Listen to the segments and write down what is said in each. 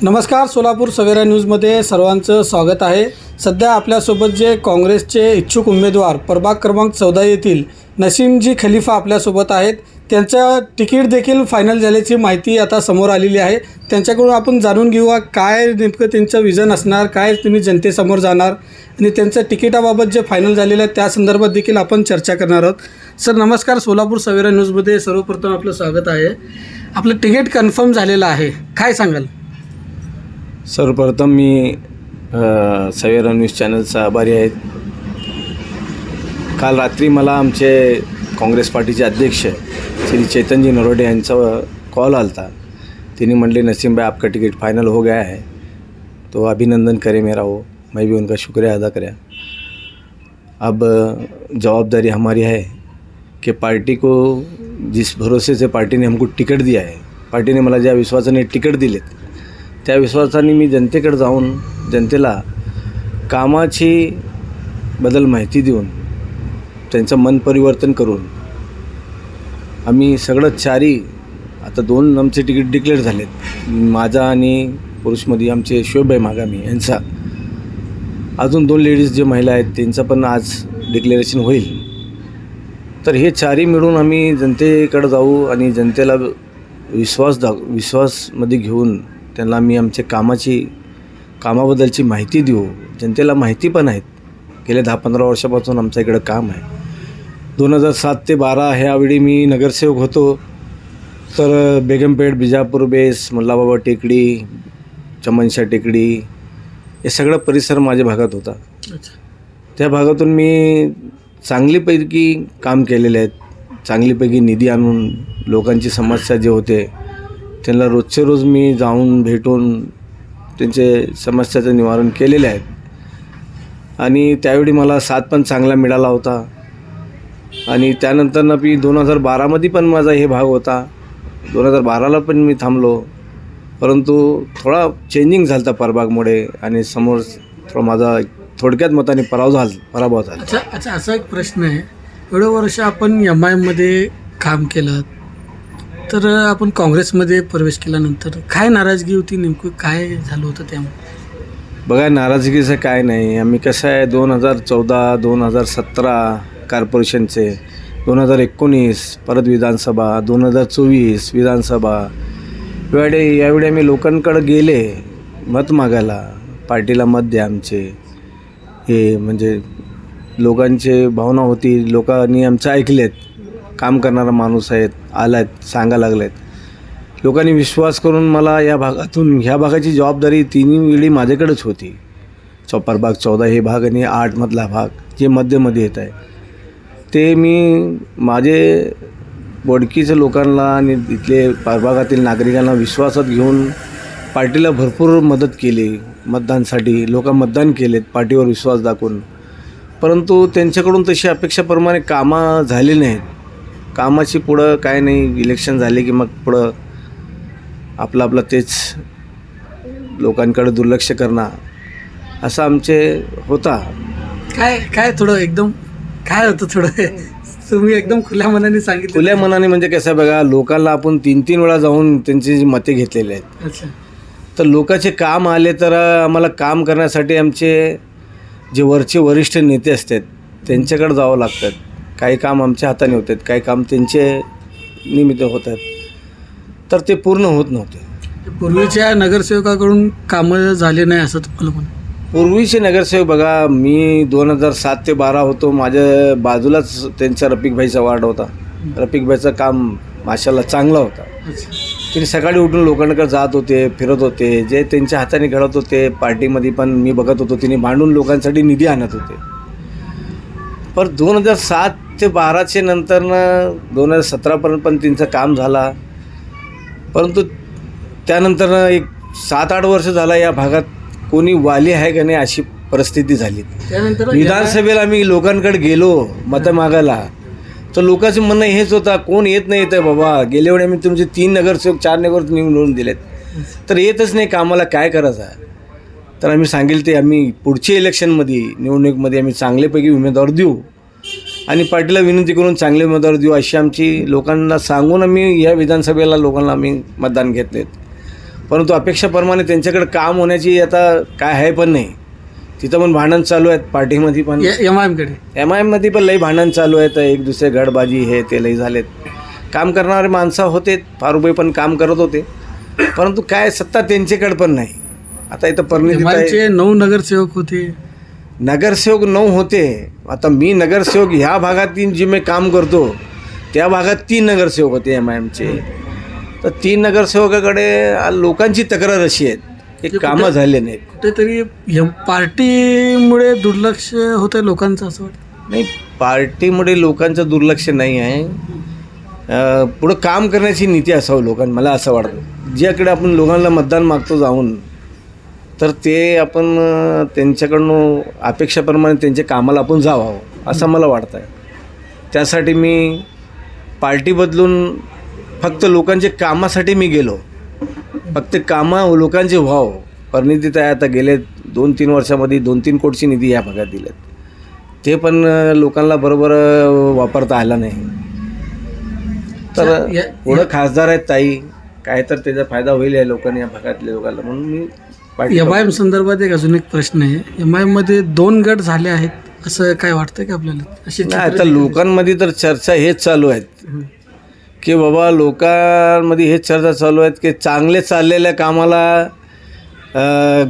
नमस्कार. सोलापूर सवेरा न्यूजमध्ये सर्वांचं स्वागत आहे. सध्या आपल्यासोबत जे काँग्रेसचे इच्छुक उमेदवार प्रभाग क्रमांक 14 येथील नसीमजी खलिफा आपल्यासोबत आहेत. त्यांचं तिकीट देखील फायनल झाल्याची माहिती आता समोर आलेली आहे. त्यांच्याकडून आपण जाणून घेऊया काय नेमकं त्यांचं विजन असणार, काय तुम्ही जनतेसमोर जाणार आणि त्यांचं तिकिटाबाबत जे फायनल झालेलं आहे त्या संदर्भात देखील आपण चर्चा करणार आहोत. सर नमस्कार. सोलापूर सवेरा न्यूजमध्ये सर्वप्रथम आपलं स्वागत आहे. आपलं तिकीट कन्फर्म झालेलं आहे, काय सांगाल? सर्वप्रथम मी सवेरा न्यूज चॅनलचा आभारी आहे. काल रात्री मला आमचे काँग्रेस पार्टीचे अध्यक्ष श्री चेतनजी नरोडे यांचा कॉल आला था. तिन्हें म्हटले नसीम भाई आपका टिकट फाइनल हो गया है, तो अभिनंदन करे मेरा वो, मैं भी उनका शुक्रिया अदा करें. अब जवाबदारी हमारी है कि पार्टी को जिस भरोसे से पार्टी ने हमको टिकट दिया है, पार्टी ने मला ज्या विश्वासाने तिकीट दिलेत त्या विश्वासाने मी जनतेकडे जाऊन जनतेला कामाची बदल माहिती देऊन त्यांचं मन परिवर्तन करून आम्ही सगळं चारी आता 2 आमचे तिकीट डिक्लेअर झालेत. माझा आणि पुरुषमध्ये आमचे शोभाई मागामी यांचा, अजून 2 लेडीज जे महिला आहेत त्यांचं पण आज डिक्लेरेशन होईल. तर हे चारी मिळून आम्ही जनतेकडे जाऊ आणि जनतेला विश्वासमध्ये घेऊन त्यांना आम्ही आमच्या कामाबद्दलची माहिती देऊ. जनतेला माहिती पण आहेत. गेल्या 10-15 वर्षापासून आमच्या इकडं काम आहे. 2007 ते 12 ह्यावेळी मी नगरसेवक होतो. तर बेगमपेठ, बिजापूर बेस, मुल्लाबाबा टेकडी, चमनशा टेकडी हे सगळं परिसर माझ्या भागात होता. त्या भागातून मी चांगलीपैकी काम केलेले आहेत. चांगलीपैकी निधी आणून लोकांची समस्या जे होते त्यांना रोजचे रोज मी जाऊन भेटून त्यांचे समस्याचं निवारण केलेले आहेत. आणि त्यावेळी मला साथ पण चांगला मिळाला होता. आणि त्यानंतर मी 2012मध्ये पण माझा हे भाग होता. 2012ला पण मी थांबलो, परंतु थोडा चेंजिंग झाला प्रभागमुळे आणि समोर थोडा माझा थोडक्यात मताने पराभव झाला. अच्छा, असा एक प्रश्न आहे. एवढं वर्ष आपण MIMमध्ये काम केलं, तर आपण काँग्रेसमध्ये प्रवेश केल्यानंतर काय नाराजगी होती, नेमकं काय झालं होतं त्यामुळे? बघा, नाराजगीचं काय नाही. आम्ही कसं आहे 2014, 2017 कॉर्पोरेशनचे, 2019 परत विधानसभा, 2024 विधानसभा, यावेळी आम्ही लोकांकडे गेले मत मागायला, पार्टीला मत द्या आमचे, हे म्हणजे लोकांचे भावना होती. लोकांनी आमचं ऐकलेत. काम करणारा माणूस आहेत, आलात, सांगा लागलेत. लोकांनी विश्वास करून मला ह्या भागाची जबाबदारी 3 वेळी माझ्याकडेच होती. प्रभाग 14 हे भाग आणि 8 मधला भाग जे मध्यमध्ये येत आहे ते मी माझे बोडकीच्या लोकांना आणि इथले प्रभागातील नागरिकांना विश्वासात घेऊन पार्टीला भरपूर मदत केली. मतदानसाठी लोक मतदान केलेत पार्टीवर विश्वास दाखवून, परंतु त्यांच्याकडून तशी अपेक्षाप्रमाणे कामं झाली नाहीत. कामाची पुढं काय नाही, इलेक्शन झाले की मग पुढं आपलं तेच लोकांकडे दुर्लक्ष करणं असं आमचे होता. काय थोडं एकदम काय होतं थोडं तुम्ही एकदम खुल्या मनाने सांगितलं? खुल्या मनाने म्हणजे कसं बघा, लोकांना आपण 3-3 वेळा जाऊन त्यांची जी मते घेतलेले आहेत. अच्छा. तर लोकांचे काम आले तर आम्हाला काम करण्यासाठी आमचे जे वरचे वरिष्ठ नेते असतात त्यांच्याकडे जावं लागतात. काही काम आमच्या हाताने होतात, काही काम त्यांचे निमित्त होतात, तर ते पूर्ण होत नव्हते. पूर्वीच्या नगरसेवकाकडून कामं झाले नाही असं तुम्हाला म्हणून? पूर्वीचे नगरसेवक बघा, मी 2007 ते 12 होतो. माझ्या बाजूलाच त्यांचा रफिकभाईचा वार्ड होता. रफिकभाईचं काम माशाल्लाह चांगलं होता. ते सकाळी उठून लोकांकडे जात होते, फिरत होते, जे त्यांच्या हाताने घडत होते. पार्टीमध्ये पण मी बघत होतो, तिने भांडून लोकांसाठी निधी आणत होते. पण 2007 ते 12चे नंतरनं 2017पर्यंत पण त्यांचं काम झाला. परंतु त्यानंतर एक 7-8 वर्ष झाला या भागात कोणी वाली आहे का नाही अशी परिस्थिती झाली. त्यानंतर विधानसभेला आम्ही लोकांकडे गेलो मतं मागायला, तर लोकांचं म्हणणं हेच होता, कोण येत नाही येतं बाबा. गेल्या वेळी आम्ही तुमचे 3 नगरसेवक 4 नगरसेवक निवडून दिलेत, तर येतच नाही कामाला, काय करायचं आहे? तर आम्ही सांगेल ते आम्ही पुढच्या इलेक्शनमध्ये निवडणुकीमध्ये आम्ही चांगल्यापैकी उमेदवार देऊ आणि पार्टीला विनंती करून चांगले उमेदवार देऊ अशी आमची लोकांना सांगून आम्ही या विधानसभेला लोकांना आम्ही मतदान घेतलेत. परंतु अपेक्षाप्रमाणे त्यांच्याकडे काम होण्याची आता काय आहे पण नाही. तिथं पण भांडण चालू आहेत पार्टीमध्ये पण, MIMकडे MIMमध्ये पण लई भांडण चालू आहेत. एक दुसरे गडबाजी हे ते लई झालेत. काम करणारे माणसं होते, फारुबाई पण काम करत होते, परंतु काय सत्ता त्यांच्याकडे पण नाही. आता इथं MIMचे 9 नगरसेवक होते. नगरसेवक 9 होते. आता मी नगरसेवक ह्या भागातील जे मी काम करतो त्या भागात 3 नगरसेवक होते MIMचे. तर 3 नगरसेवकाकडे लोकांची तक्रार अशी आहे की कामं झाले नाहीत. कुठेतरी पार्टीमुळे दुर्लक्ष होतं लोकांचं असं वाटतं. नाही, पार्टीमुळे लोकांचं दुर्लक्ष नाही आहे. पुढं काम करण्याची नीती असावं लोकांना, मला असं वाटतं. ज्याकडे आपण लोकांना मतदान मागतो जाऊन, तर ते आपण त्यांच्याकडून अपेक्षाप्रमाणे त्यांच्या कामाला आपण जावं असं मला वाटतं आहे. त्यासाठी मी पार्टी बदलून फक्त लोकांच्या कामासाठी मी गेलो. फक्त कामं लोकांचे व्हावं. परिणितीत आहे आता गेले 2-3 वर्षामध्ये 2-3 कोटीची निधी या भागात दिल्यात. ते पण लोकांना बरोबर वापरता आला नाही. तर पुढं खासदार आहेत ताई, काय तर त्याचा फायदा होईल या लोकांनी, या भागातल्या लोकांना, म्हणून मी MIM संदर्भात एक अजून एक प्रश्न आहे. MIMमध्ये 2 गट झाले आहेत असं काय वाटतं का आपल्याला? अशी नाही, आता लोकांमध्ये तर चर्चा हेच चालू आहेत की बाबा, लोकांमध्ये हेच चर्चा चालू आहेत की चांगले चाललेल्या कामाला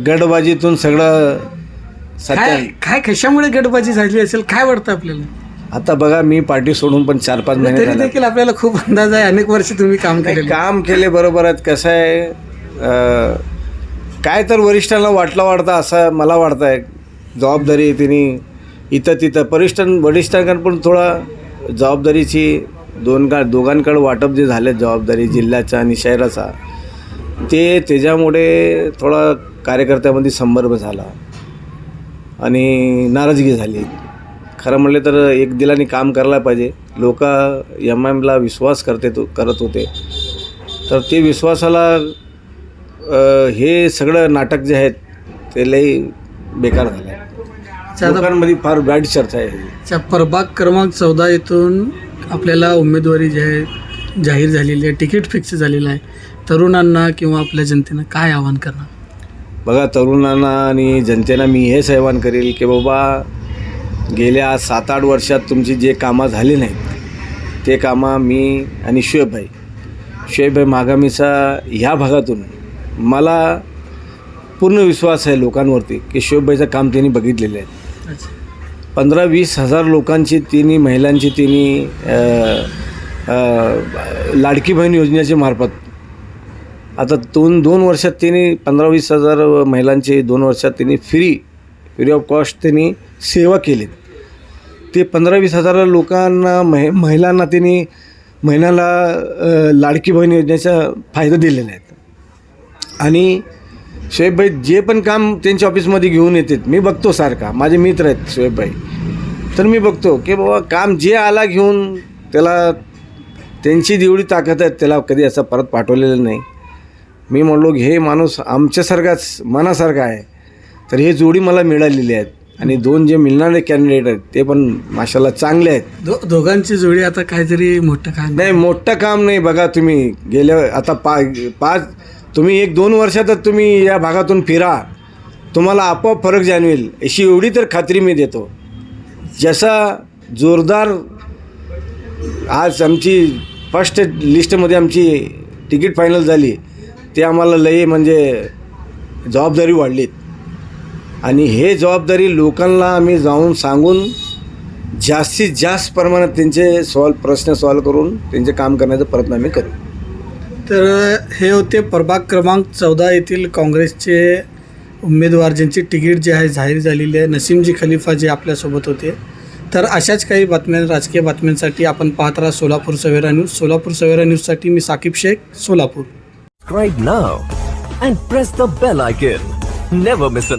गटबाजीतून सगळं काय कशामुळे गटबाजी झाली असेल काय वाटतं आपल्याला? आता बघा, मी पार्टी सोडून पण 4-5 महिने तरी झाले. देखील आपल्याला खूप अंदाज आहे, अनेक वर्ष तुम्ही काम केले बरोबर आहेत. कसं आहे, काय तर वरिष्ठांना वाटतं असं मला वाटतं आहे. जबाबदारी त्यांनी इथं तिथं वरिष्ठांकडे पण थोडा जबाबदारीची दोघांकडे वाटप जे झाले जबाबदारी जिल्ह्याचा आणि शहराचा, ते त्याच्यामुळे थोडा कार्यकर्त्यामध्ये संभ्रम झाला आणि नाराजगी झाली. खरं म्हणले तर एक दिलाने काम करायला पाहिजे. लोक MIMला विश्वास करत होते, तर ते विश्वासाला हे सगळं नाटक जे आहेत ते लई बेकार झालं आहे. लोकांमध्ये फार वाईट चर्चा आहे. प्रभाग क्रमांक 14 येथून आपल्याला उमेदवारी जी आहे जाहीर झालेली आहे, तिकीट फिक्स झालेलं आहे. तरुणांना किंवा आपल्या जनतेनं काय आवाहन करणार? बघा, तरुणांना आणि जनतेला मी हेच आवाहन करेल की बाबा, गेल्या 7-8 वर्षात तुमची जे कामं झाली नाहीत ते कामं मी आणि शोएब मागामीचा ह्या भागातून मला पूर्ण विश्वास आहे लोकांवरती की शोएबचं काम त्यांनी बघितलेले आहेत. 15-20 हजार लोकांची, महिलांची लाडकी बहीण योजनेच्या मार्फत आता 2 वर्षात त्यांनी 15-20 हजार महिलांची 2 वर्षात त्यांनी फ्री ऑफ कॉस्ट त्यांनी सेवा केली. ते 15-20 हजार लोकांना महिलांना त्यांनी महिन्याला लाडकी बहीण योजनेचा फायदा दिलेला आहे. आणि शोएबभाई जे पण काम त्यांच्या ऑफिसमध्ये घेऊन येतात, मी बघतो सारखा, माझे मित्र आहेत शोएबभाई, तर मी बघतो की बाबा काम जे आला घेऊन त्याला त्यांची जेवढी ताकद आहे त्याला कधी असं परत पाठवलेलं नाही. मी म्हणलो हे माणूस आमच्यासारखाच मनासारखा आहे, तर हे जोडी मला मिळालेली आहेत. आणि 2 जे मिळणारे कॅन्डिडेट आहेत ते पण माशाल्लाह चांगले आहेत. दोघांची जोडी आता काहीतरी मोठं काम नाही, मोठं काम नाही. बघा, तुम्ही गेल्या आता 5 तुम्ही 1-2 वर्षातच तुम्ही या भागातून फिरा, तुम्हाला आपोआप फरक जाणवेल अशी एवढी तर खात्री मी देतो. जसा जोरदार आज आमची फर्स्ट लिस्टमध्ये आमची तिकीट फायनल झाली, ते आम्हाला लई म्हणजे जबाबदारी वाढलीत. आणि हे जबाबदारी लोकांना आम्ही जाऊन सांगून जास्तीत जास्त प्रमाणात त्यांचे प्रश्न सॉल्व करून त्यांचे काम करण्याचा प्रयत्न आम्ही करू. तर हे होते प्रभाग क्रमांक 14 येथील काँग्रेसचे उमेदवार ज्यांची तिकीट जे आहे जाहीर झालेली आहे, नसीमजी खलिफा, जे आपल्यासोबत होते. तर अशाच काही बातम्या, राजकीय बातम्यांसाठी आपण पाहत राहा सोलापूर सवेरा न्यूज. सोलापूर सवेरा न्यूजसाठी मी Saqib Shaikh, Solapur. Subscribe now and press the bell icon. Never miss an